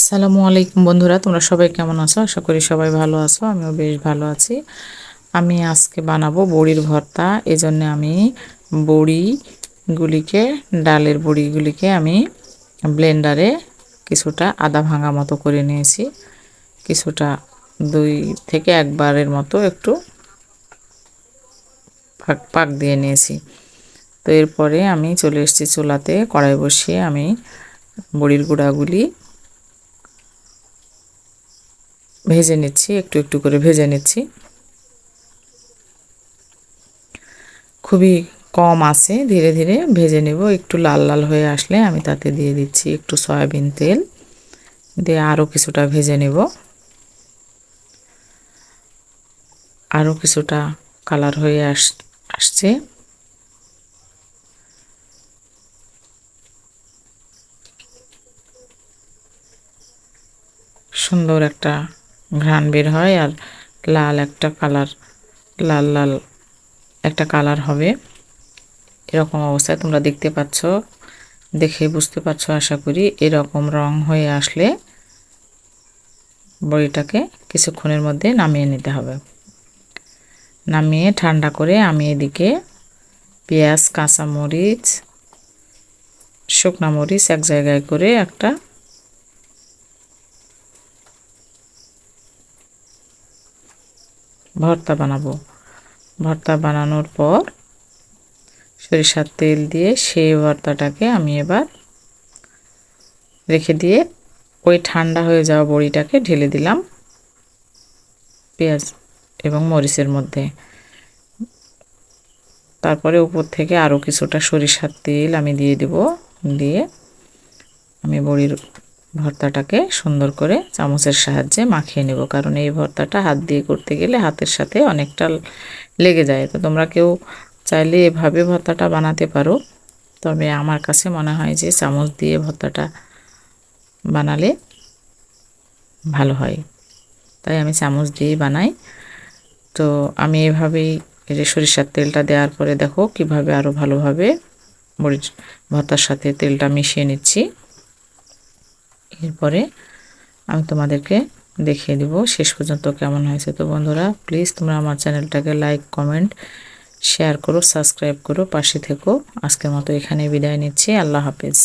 আসসালামু আলাইকুম বন্ধুরা, তোমরা সবাই কেমন আছো? আশা করি সবাই ভালো আছো। আমিও বেশ ভালো আছি। আমি আজকে বানাবো বড়ির ভর্তা। এজন্য আমি বড়িগুলিকে ডালের বড়িগুলিকে আমি ব্লেন্ডারে কিছুটা আদা ভাঙা মতো করে নিয়েছি। কিছুটা 2 থেকে 1 বারের মতো একটু পাক দিয়ে নিয়েছি। তো এরপরে আমি চলে এসেছি চুলাতে, কড়াই বসিয়ে আমি বড়ির গুঁড়াগুলি ভেজে নিচ্ছি, একটু একটু করে ভেজে নিচ্ছি। খুবই কম আছে, ধীরে ধীরে ভেজে নেব। একটু লাল লাল হয়ে আসলে আমি তাতে দিয়ে দিচ্ছি একটু সয়াবিন তেল, দিয়ে আরও কিছুটা ভেজে নেব। আরও কিছুটা কালার হয়ে আসছে। সুন্দর একটা ঘ্রাণ বের হয় আর লাল একটা কালার, লাল লাল একটা কালার হবে। এরকম অবস্থায় তোমরা দেখতে পাচ্ছ, দেখে বুঝতে পারছো আশা করি। এরকম রং হয়ে আসলে বড়িটাকে কিছুক্ষণের মধ্যে নামিয়ে নিতে হবে। নামিয়ে ঠান্ডা করে আমি এদিকে পেঁয়াজ, কাঁচামরিচ, শুকনা মরিচ এক জায়গায় করে একটা ভর্তা বানাবো। ভর্তা বানানোর পর সরিষার তেল দিয়ে সেই ভর্তাটাকে আমি এবার রেখে দিয়ে ওই ঠান্ডা হয়ে যাওয়া বড়িটাকে ঢেলে দিলাম পেঁয়াজ এবং মরিচের মধ্যে। তারপরে উপর থেকে আরও কিছুটা সরিষার তেল আমি দিয়ে দেব। দিয়ে আমি বড়ির ভর্তাটাকে সুন্দর করে চামচের সাহায্যে মাখিয়ে নেব, কারণ এই ভর্তাটা হাত দিয়ে করতে গেলে হাতের সাথে অনেকটা লেগে যায়। তো তোমরা কেউ চাইলে এভাবে ভর্তাটা বানাতে পারো, তবে আমার কাছে মনে হয় যে চামচ দিয়ে ভর্তাটা বানালে ভালো হয়, তাই আমি চামচ দিয়েই বানাই। তো আমি এভাবেই সরিষার তেলটা দেওয়ার পরে দেখো কিভাবে আরও ভালোভাবে মরিচ ভর্তার সাথে তেলটা মিশিয়ে নিচ্ছি। এরপরে আমি তোমাদেরকে দেখিয়ে দিব শেষ পর্যন্ত কেমন হয়েছে। তো বন্ধুরা, প্লিজ তোমরা আমার চ্যানেলটাকে লাইক, কমেন্ট, শেয়ার করো, সাবস্ক্রাইব করো, পাশে থেকো। আজকের মতো এখানে বিদায় নিচ্ছি। আল্লাহ হাফেজ।